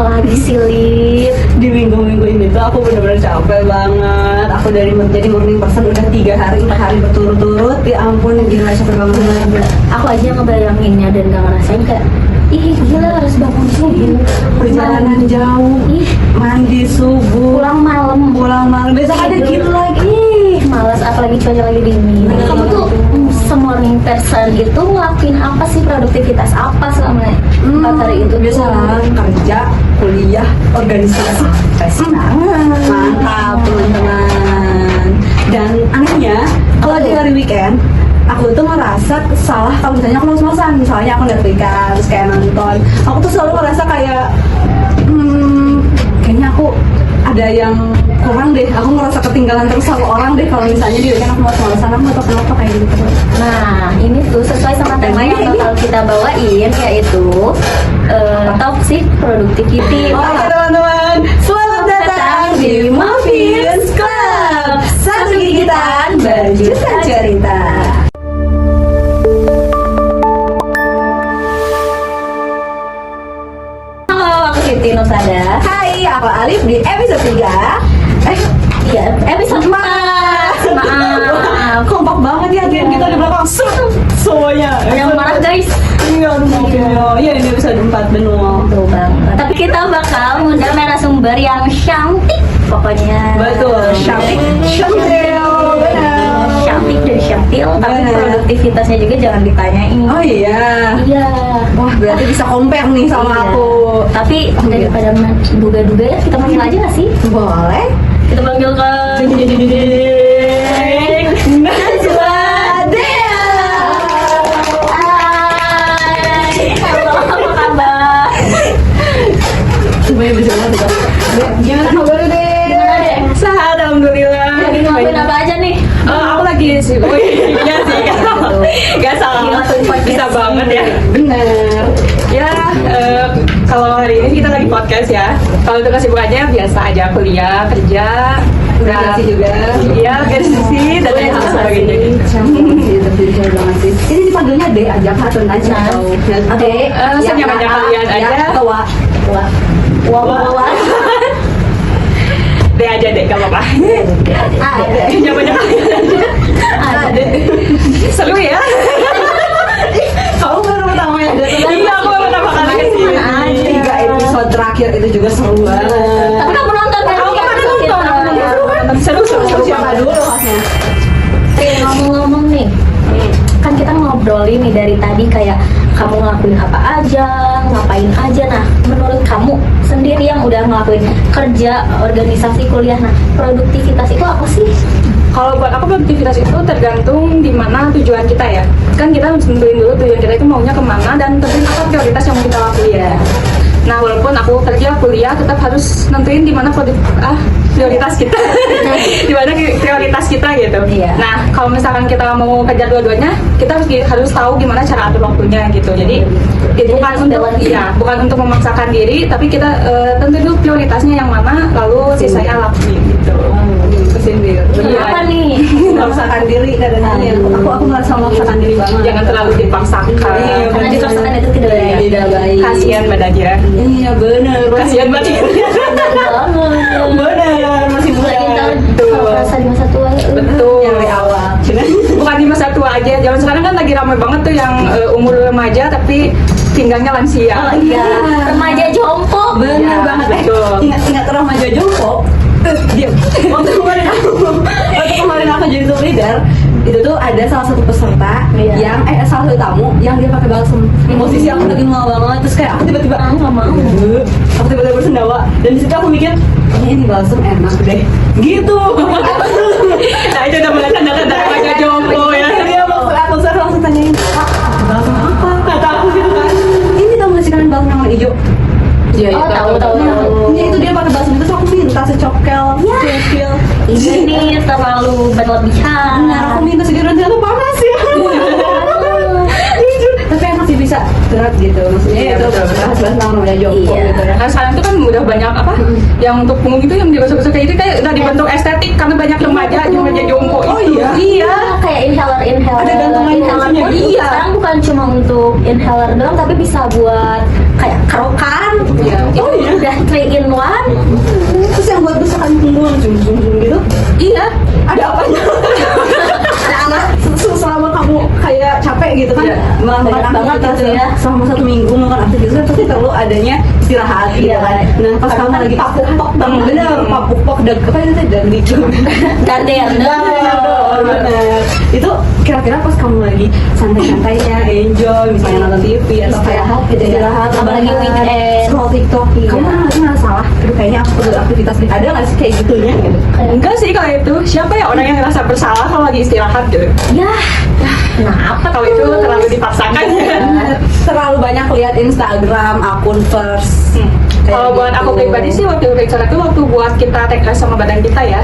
Apalagi sih Lip? Di minggu-minggu ini tuh aku bener-bener capek banget. Aku dari menjadi morning person udah 4 hari berturut-turut. Ya ampun, gila capek banget. Aku aja ngebayanginnya dan gak ngerasain kayak ih gila harus bangun subuh, Perjalanan jauh, ih mandi subuh, pulang malam, besok ada gitu lagi. malas apalagi cuaca lagi dingin. Kamu tuh se-morning person itu ngelakuin apa sih, produktivitas apa selama 4 hari itu? Biasa kerja, kuliah, organisasi, mantap teman-teman. Dan anehnya kalau di hari weekend aku tuh ngerasa salah kalau misalnya aku males-malesan. Misalnya aku Netflix terus kayak nonton, aku tuh selalu ngerasa kayak kayaknya aku ada yang kurang deh. Aku ngerasa ketinggalan terus sama orang deh kalau misalnya di weekend aku males-malesan. Aku gak tau kenapa kayak gitu. Nah, ini tuh sesuai sama tema yang bakal kita bawain, yaitu toxic productivity. Oke teman-teman, selamat datang di Muffins Club. Satu gigitan berjuta cerita. Halo, aku Siti Nusada. Hai, aku Alif di episode 3. Iya, episode 4. Maaf. Kompak banget ya geng kita di belakang. Semuanya. Yang marah guys. Iya, ini episode 4 benua. Betul banget. Tapi kita bakal ngundang narasumber yang cantik pokoknya. Betul, cantik. Benar. Cantik dan cantil, tapi Benar. produktivitasnya juga jangan ditanyain. Oh iya. Iya. Wah, berarti bisa compare nih sama Iya. aku. Tapi daripada duga-duga ya, kita panggil aja nggak sih? Boleh. Kita panggil ke Najwa Dea. Hai. Halo, apa kabar? Semuanya bisa banget. Gimana kabar deh? Gimana deh? Sehat, alhamdulillah. Lagi ngelakuin apa aja nih? Aku lagi sih, iya sih, gak salah, bisa banget ya. Bener. Ya, kalau hari ini kita lagi podcast ya. Kalau untuk kesibukannya biasa aja, kuliah, kerja, organisasi juga. Iya, organisasi dan lain hal sebagainya. Ini dipanggilnya D aja atau Najwa atau senyamannya kalian aja. Atau Wa. D aja deh, gak apa-apa. Nyamannya kalian aja. Seru ya. Kamu baru pertama yang datang. Iya, aku baru pertama kali kesini. 3 episode terakhir itu juga seru banget. Tapi kamu nonton kan? Kamu kemarin nonton. Seru siapa dulu khasnya? Ngomong-ngomong nih, kan kita ngobrolin nih dari tadi kayak kamu ngelakuin apa aja, ngapain aja. Nah, menurut kamu sendiri yang udah ngelakuin kerja, organisasi, kuliah, nah produktivitas itu apa sih? Kalau buat aku produktivitas itu tergantung di mana tujuan kita ya. Kan kita harus tentuin dulu tujuan kita itu maunya kemana dan tentuin apa prioritas yang mau kita lakuin. Nah, walaupun aku kerja, kuliah, tetap harus nentuin di mana prioritas kita, di mana prioritas kita gitu. Iya. Nah, kalau misalkan kita mau kejar dua-duanya, kita harus tahu gimana cara atur waktunya gitu. Jadi itu bukan untuk bukan untuk memaksakan diri, tapi kita tentuin dulu prioritasnya yang mana, lalu sisanya lakuin gitu. Kesindir. Apa nih? Memaksakan diri kadang-kadang. Aku merasa memaksakan diri banget. Jangan terlalu dipaksakan. Iya, Karena dipaksakan itu tidak baik. Tidak baik. Kasihan badannya. Iya bener. Kasihan banget. Bener. Masih muda. Lagi ntar kalau merasa di masa tua ya. Betul. Yang dari awal. Bukan di masa tua aja. Zaman sekarang kan lagi ramai banget tuh yang umur remaja tapi pinggangnya lansia. Oh iya, remaja jompo. Bener Ya, banget. betul. Ingat remaja jompo. Diam. Waktu kemarin aku jadi tour leader, itu tuh ada salah satu peserta yang salah satu tamu yang dia pakai balsem. Posisi aku lagi mual banget, terus kayak aku tiba-tiba Nggak mau. aku tiba-tiba bersendawa dan di situ aku mikir ini balsem enak deh gitu. Nah, itu udah mulai tanda-tanda remaja jompo ya. Dia aku langsung tanyain, Pak, balsem apa? Kata aku gitu kan, ini tau gak sih kalian balsem yang warna hijau? Iya, Oh, tahu. Ini itu dia pakai balsem itu, terus aku minta secokel, kecil. Ini terlalu berlebihan. Nah, aku minta segitu ternyata panas ya. Tapi enak sih, bisa berat gitu. Maksudnya Iya, itu betul. bahas-bahas tentang remaja jompo Iya. gitu ya. Nah, sekarang tuh kan udah banyak yang untuk punggung itu yang digosok-gosok kayak itu kayak udah dibentuk estetik karena banyak remaja jompo Oh, itu. iya? Kayak inhaler Ada gantungan inhaler fungsinya pun gitu. iya. Sekarang bukan cuma untuk inhaler doang, tapi bisa buat kayak kerokan. Iya. Itu Oh, iya? udah gitu kan, Iya. banyak banget gitu ya. Selama 1 minggu melakukan aktivitas kan pasti perlu adanya istirahat gitu Iya. kan. Nah pas kamu lagi papuk-pok banget, bener papuk-pok apa itu dan gitu. Dader. Bener. Itu kira-kira pas kamu lagi santai-santainya, enjoy, misalnya nonton TV atau kayak Istirahat gitu ya. istirahat, Apalagi rebahan, weekend. scroll TikTok, Iya. kamu pernah nggak sih ngerasa salah? Aduh kayaknya aku perlu aktivitas nih. Ada nggak sih kayak gitunya gitu? Enggak sih kalau itu. Siapa ya orang yang ngerasa bersalah kalau lagi istirahat gitu? Ya, kenapa Kalau itu terlalu dipaksakan ya. Terlalu banyak lihat Instagram, akun first. Kayak Kalau buat aku gitu. pribadi sih waktu istirahat itu waktu buat kita take rest sama badan kita ya.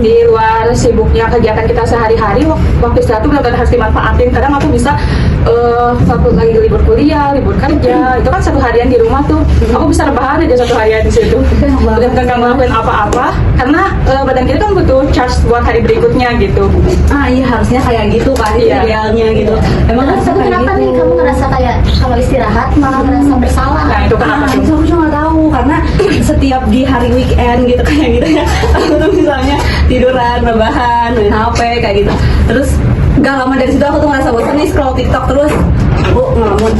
Di luar sibuknya kegiatan kita sehari-hari, waktu istirahat itu benar-benar harus dimanfaatin. Kadang aku bisa waktu lagi libur kuliah, libur kerja, itu kan 1 harian di rumah tuh, aku bisa rebahan aja 1 harian di situ. Udah nggak ngelakuin apa-apa, karena badan kita kan butuh charge buat hari berikutnya gitu. Iya harusnya kayak gitu kan Iya. idealnya gitu. Emang Terus harusnya tapi kayak kenapa gitu. nih kamu ngerasa kayak kalau istirahat malah ngerasa bersalah? Nah itu kenapa tuh? Itu aku juga nggak tahu karena setiap di hari weekend gitu kayak gitu ya, aku tuh misalnya tiduran, rebahan, main HP kayak gitu. Terus gak lama dari situ aku tuh ngerasa bosan nih scroll TikTok terus. Aku ngelamun,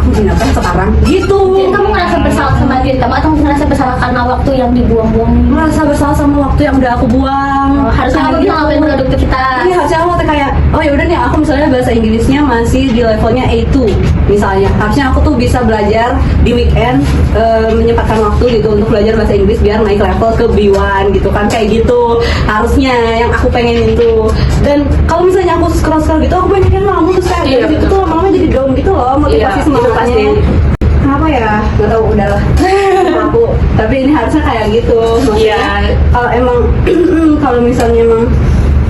aku gini apa sekarang? Gitu. Jadi kamu ngerasa bersalah sama diri kamu atau ngerasa bersalah karena waktu yang dibuang-buang? Merasa bersalah sama waktu yang udah aku buang. Harusnya kamu bisa ngelakuin produktivitas. Iya harusnya aku tuh kayak oh ya udah nih aku misalnya bahasa Inggrisnya masih di levelnya A2 misalnya, harusnya aku tuh bisa belajar di weekend menyempatkan waktu gitu untuk belajar bahasa Inggris biar naik level ke B1 gitu kan, kayak gitu harusnya yang aku pengen itu. Dan kalau misalnya aku scroll gitu aku banyak yang ngelamun terus kayak Iya, dari situ betul. tuh lama-lama jadi down gitu loh motivasi Iya, itu semangatnya. pasti. Kenapa ya? Gak tau, udahlah. Aku, tapi ini harusnya kayak gitu. Maksudnya, Iya. kalau emang, kalau misalnya emang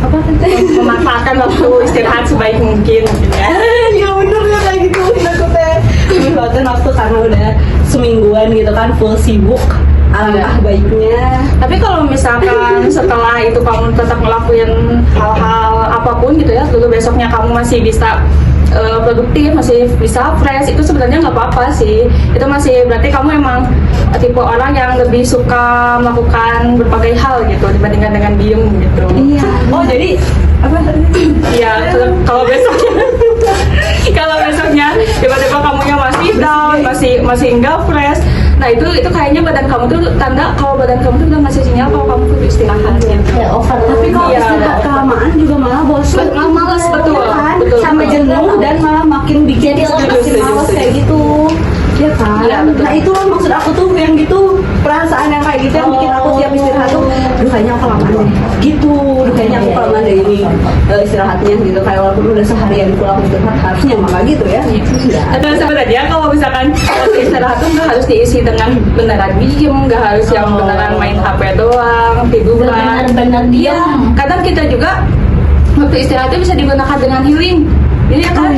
apa tadi? Memanfaatkan waktu istirahat sebaik mungkin gitu ya. Ya bener ya kayak gitu. Aku teh memanfaatkan waktu karena udah semingguan gitu kan full sibuk. Alangkah baiknya. Tapi kalau misalkan setelah itu kamu tetap ngelakuin hal-hal apapun gitu ya, lalu besoknya kamu masih bisa produktif, masih bisa fresh, itu sebenarnya nggak apa-apa sih. Itu masih berarti kamu emang tipe orang yang lebih suka melakukan berbagai hal gitu dibandingkan dengan diem gitu. Iya. Oh jadi apa tadi? Iya, kalau besoknya kalau besoknya tiba-tiba kamunya masih down, masih enggak fresh. Nah itu kayaknya badan kamu tuh tanda kalau badan kamu tuh udah ngasih sinyal kalau kamu tuh istirahat gitu. Ya over. Tapi kalau Iya. istirahat kelamaan juga malah bosan. Males, betul. Kan? Betul, Sampai betul. jenuh dan malah makin bikin Jadi makin setuju, males setuju, kayak setuju. gitu. Ya kan? Iya, betul. Nah itu maksud aku tuh yang gitu, perasaan yang kayak gitu yang bikin aku tiap istirahat tuh duh kayaknya aku kelamaan deh gitu, duh kayaknya aku kelamaan deh ini istirahatnya gitu, kayak walaupun udah seharian pulang istirahat harusnya emang kayak gitu ya. Iya. Dan sebenarnya kalau misalkan waktu istirahat tuh nggak harus diisi dengan beneran diem, nggak harus yang beneran main HP doang, tiduran. Benar-benar Iya, diam. kadang kita juga waktu istirahat itu bisa digunakan dengan healing. Jadi ya kan,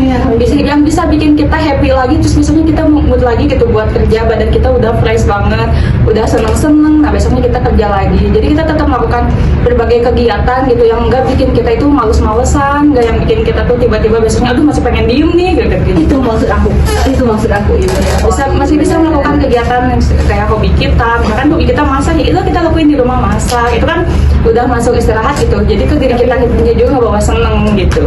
yang bisa bikin kita happy lagi, terus besoknya kita mood lagi gitu buat kerja, badan kita udah fresh banget, udah seneng-seneng, nah besoknya kita kerja lagi. Jadi kita tetap melakukan berbagai kegiatan gitu yang enggak bikin kita itu males-malesan, enggak yang bikin kita tuh tiba-tiba besoknya aduh masih pengen diem nih gitu. Itu maksud aku itu ya. Masih bisa melakukan kegiatan yang kayak hobi kita, misalkan hobi kita masak, ya itu kita lakuin di rumah masak, itu kan udah masuk istirahat gitu. Jadi ke diri kita juga ngebawa seneng gitu.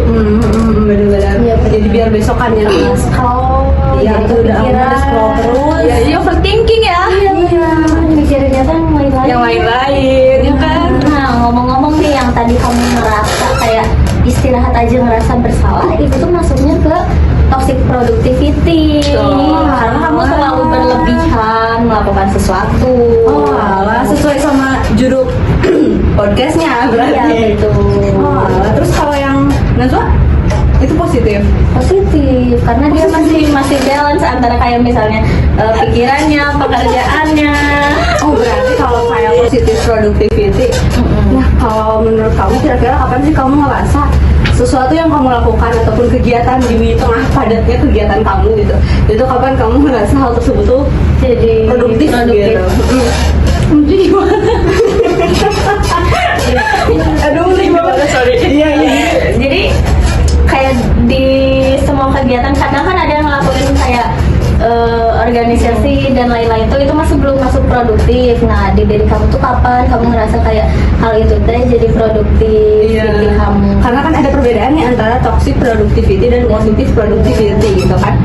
Bener-bener. Iya, Jadi biar besokannya mas. Scroll. Iya, jadi itu udah kepikiran. scroll terus. Ya, jadi overthinking ya. Iya, mikirinnya tuh yang lain-lain. Yang lain-lain, ya kan? Nah, ngomong-ngomong nih yang tadi kamu ngerasa kayak istirahat aja ngerasa bersalah, itu tuh masuknya ke toxic productivity. Betul. Karena kamu terlalu berlebihan melakukan sesuatu. Oh alah, sesuai sama judul podcastnya berarti. Iya, betul. Oh alah, terus kalau yang Najwa itu positif. Positif karena dia masih balance antara kayak misalnya pikirannya, pekerjaannya. Oh berarti kalau kayak positif productivity. Nah kalau menurut kamu kira-kira kapan sih kamu ngerasa sesuatu yang kamu lakukan ataupun kegiatan di tengah padatnya kegiatan kamu gitu, itu kapan kamu ngerasa hal tersebut tuh Jadi produktif gitu? Jadi gimana? Aduh, gimana? Sorry. Iya. Jadi kayak di semua kegiatan kadang kan ada yang ngelakuin kayak organisasi dan lain-lain itu masih belum masuk produktif. Nah, di diri kamu tuh kapan kamu ngerasa kayak hal itu teh jadi produktif di kamu? Karena kan ada perbedaan nih antara toxic productivity dan positive productivity gitu kan.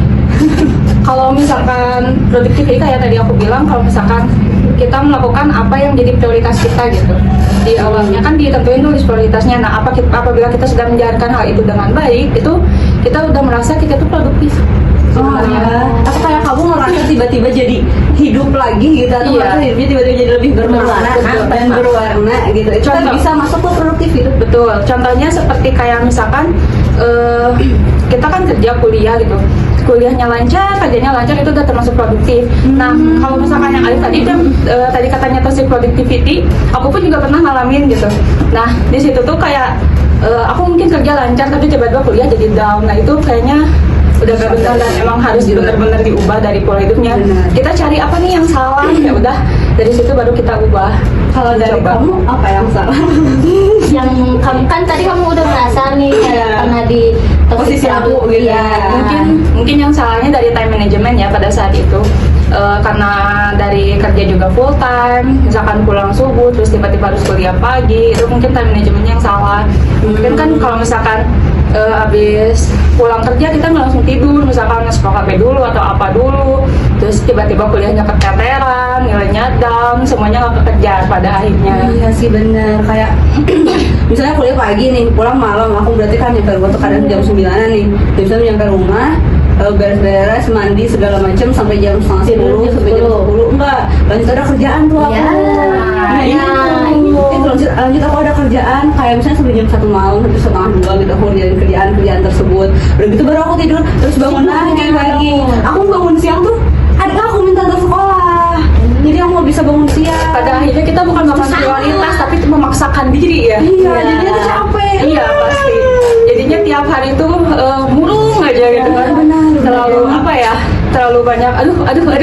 Kalau misalkan produktivitas ya tadi aku bilang, kalau misalkan kita melakukan apa yang jadi prioritas kita gitu, di awalnya kan ditentuin tulis prioritasnya. Nah, apabila kita sudah menjalankan hal itu dengan baik, itu kita udah merasa kita tuh produktif. Oh ya, apa kayak kamu ngerasa tiba-tiba jadi hidup lagi gitu, atau Iya. merasa hidupnya tiba-tiba jadi lebih berwarna dan berwarna gitu. Itu kan Contoh. bisa masuk ke produktif gitu. Betul. Contohnya seperti kayak misalkan kita kan kerja kuliah gitu. Kuliahnya lancar, kerjanya lancar, itu udah termasuk produktif. Nah, kalau misalkan yang Alif tadi kan tadi katanya toxic productivity, aku pun juga pernah ngalamin gitu. Nah, di situ tuh kayak aku mungkin kerja lancar tapi tiba-tiba kuliah jadi down. Nah, itu kayaknya udah gak benar dan emang harus benar-benar diubah dari pola hidupnya. Benar. Kita cari apa nih yang salah, ya udah dari situ baru kita ubah. Kalau dari Coba. kamu apa yang salah? Yang kamu kan tadi kamu udah merasa nih kayak pernah di Posisi aku gitu. ya. Mungkin yang salahnya dari time management ya pada saat itu. Karena dari kerja juga full time, misalkan pulang subuh terus tiba-tiba harus kuliah pagi, itu mungkin time managementnya yang salah. Mungkin kan kalau misalkan habis pulang kerja kita nggak langsung tidur, misalkan nge-scroll HP dulu atau apa dulu, terus tiba-tiba kuliahnya keteteran, nilainya down, semuanya nggak kekejar pada akhirnya. Iya sih bener, kayak misalnya kuliah pagi nih, pulang malam, aku berarti kan nyampe rumah tuh kadang jam 9-an nih. Misalnya nyampe rumah, beres-beres, mandi segala macam sampai jam setengah 10, sampai jam 10 enggak, lanjut ada kerjaan tuh aku. Ya. Nah, Ya. itu lanjut aku ada kerjaan, kayak misalnya sampai jam 1 malam, sampai setengah 2 gitu aku ngerjain kerjaan tersebut. Udah gitu baru aku tidur, terus bangun lagi. Aku bangun siang tuh, adik aku minta ke sekolah. Jadi aku nggak bisa bangun siang. Pada akhirnya kita bukan melakukan prioritas tapi itu memaksakan diri ya. Iya, jadinya tuh capek. Iya pasti. Jadinya tiap hari tuh murung aja gitu kan. Benar. Terlalu apa ya? Terlalu banyak. Aduh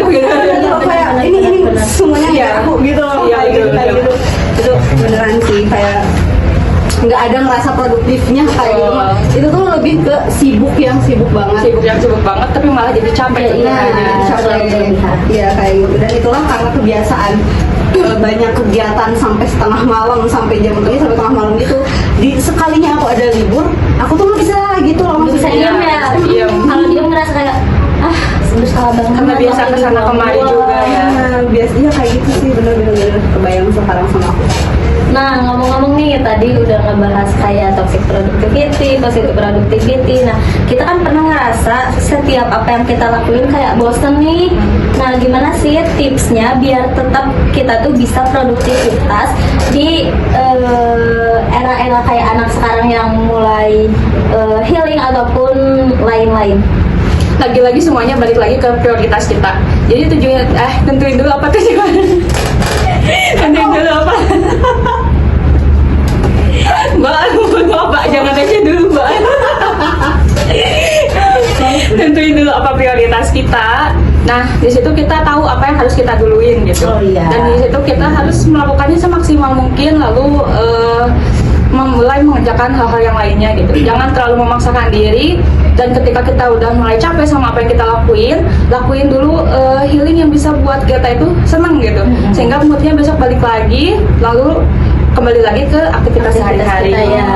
gitu. Atau kayak ini semuanya Iya. aku gitu. Iya, Kayak gitu, betul, kayak betul. gitu. Itu beneran sih kayak nggak ada merasa produktifnya kayak gitu. Oh. Itu tuh lebih ke sibuk banget. Sibuk banget tapi malah jadi capek. Iya, Jadi capek. Iya kayak gitu. Dan itulah karena kebiasaan banyak kegiatan sampai setengah malam, sampai jam ini sampai tengah malam gitu. Di sekalinya aku ada libur, aku tuh nggak bisa gitu loh. Nggak bisa maksudnya. diam ya. Diam. Kalau diam ngerasa kayak udah salah banget. Karena biasa kesana kemari juga ya. Biasanya kayak gitu sih, bener-bener kebayang sekarang sama aku. Nah, ngomong-ngomong nih, tadi udah ngebahas kayak toxic productivity, positive productivity. Nah, kita kan pernah ngerasa setiap apa yang kita lakuin kayak bosen nih. Nah, gimana sih tipsnya biar tetap kita tuh bisa produktivitas di era-era kayak anak sekarang yang mulai healing ataupun lain-lain? Lagi-lagi semuanya balik lagi ke prioritas kita. Jadi tujuan tentuin dulu apa tujuan. Tentuin dulu apa. Mbak, jangan aja dulu, Mbak. Tentuin dulu apa prioritas kita. Nah, di situ kita tahu apa yang harus kita duluin gitu. Oh, iya. Dan di situ kita harus melakukannya semaksimal mungkin, lalu memulai mengerjakan hal-hal yang lainnya gitu. Jangan terlalu memaksakan diri. Dan ketika kita udah mulai capek sama apa yang kita lakuin dulu healing yang bisa buat kita itu seneng gitu. Sehingga moodnya besok balik lagi, lalu kembali lagi ke aktivitas sehari-hari. kita ya.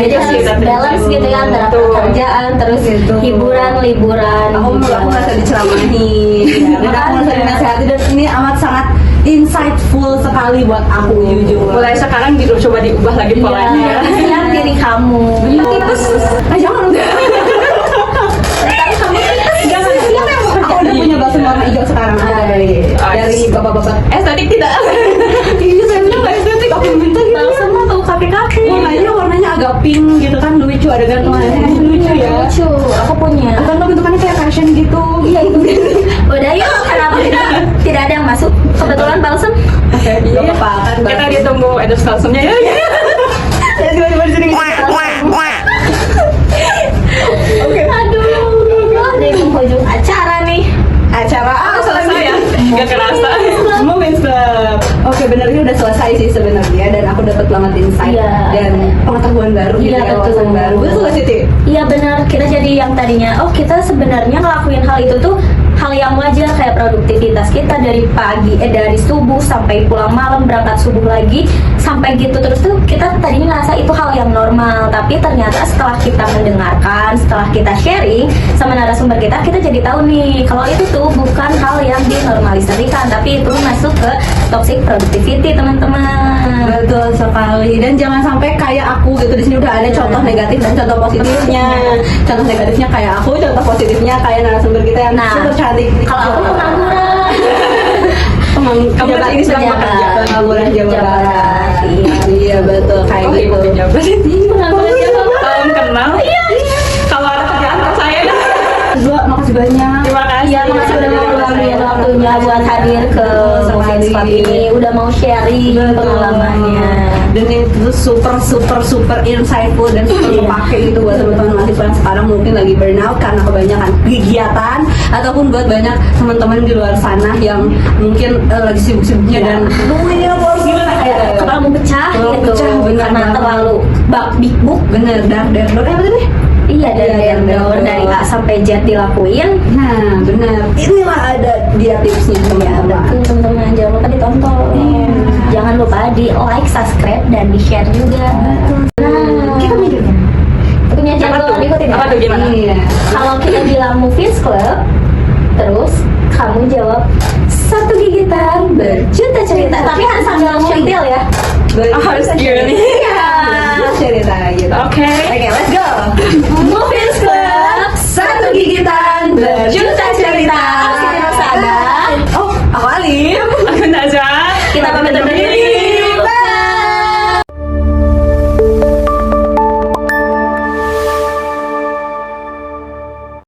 Jadi harus balance gitu ya antara pekerjaan terus hiburan, liburan. Aku merasa diceramahi, dan aku merasa dinasehati, dan ini amat sangat insightful sekali buat aku jujur. Mulai sekarang coba diubah lagi polanya. Siap diri kamu. Tipes, jangan. Tapi kamu Jangan. Aku udah punya balsam warna hijau sekarang dari bapak-bapak. Estetik tidak. Iya, saya bilang nggak estetik. Aku minta gitu. balsam atau kakek-kakek? Warnanya agak pink gitu kan, lucu, ada gantungannya. Lucu ya. Lucu, aku punya. Bukan lo bentukannya kayak fashion gitu. Iya itu. Udah yuk, kenapa tidak ada yang masuk? Kebetulan balsam. Iya, apa kan? Kita ditunggu endorse balsamnya ya. Saya tiba-tiba di sini. Oke. Aduh, ada yang penghujung acara nih. Acara Selesai ya. Gak kerasa. Moments Club. Oke, benar ini udah selesai sih sebenarnya, dan aku dapat banget insight Iya. dan pengetahuan baru gitu Iya, ya, betul. wawasan baru. Betul gak sih, Ti? Iya benar, kita jadi yang tadinya kita sebenarnya ngelakuin hal itu tuh hal yang wajar kayak produktivitas kita dari dari subuh sampai pulang malam, berangkat subuh lagi sampai gitu terus tuh kita tadinya ngerasa itu hal yang normal, tapi ternyata setelah kita mendengarkan, setelah kita sharing sama narasumber kita jadi tahu nih kalau itu tuh bukan hal yang dinormalisasikan, tapi itu masuk ke toxic productivity teman-teman. Betul sekali. Dan jangan sampai kayak aku gitu, di sini udah ada contoh negatif dan contoh positifnya. Contoh negatifnya kayak aku, contoh positifnya kayak narasumber kita yang super cantik. Kalau aku pengangguran, Kamu ini sedang bekerja. pengangguran Jawa Barat. Iya betul kayak gitu. Pejabat. pengangguran Jawa Barat. Salam kenal. Kalau ada kerjaan ke saya. Dua, makasih banyak. Terima kasih. Ya, makasih udah mau luangin waktunya buat hadir ke Moving Spot ini, udah mau sharing pengalamannya. Dan itu super insightful dan super kepake gitu buat teman-teman mahasiswa yang sekarang mungkin lagi burnout karena kebanyakan kegiatan, ataupun buat banyak teman-teman di luar sana yang mungkin lagi sibuk-sibuknya dan ini harus gimana kayak Kepala mau pecah gitu, bener karena banget. terlalu big book. bener dar apa tadi? Iya, dari betul. dari A sampai Z dilakuin. Nah benar, inilah ada dia tipsnya Ya, teman-teman. betul teman-teman, jangan lupa ditonton. Jangan lupa di like, subscribe, dan di share juga. Nah, Kita mikirnya punya Apa jadwal tuh? ikutin ya. Apa tuh gimana? iya. Kalau kita bilang Movies Club, terus kamu jawab satu gigitan berjuta cerita, tapi harus sambil centil ya. Harus girly. Iya. Cerita gitu. Oke. Oke, let's go. Movies Club, Satu gigitan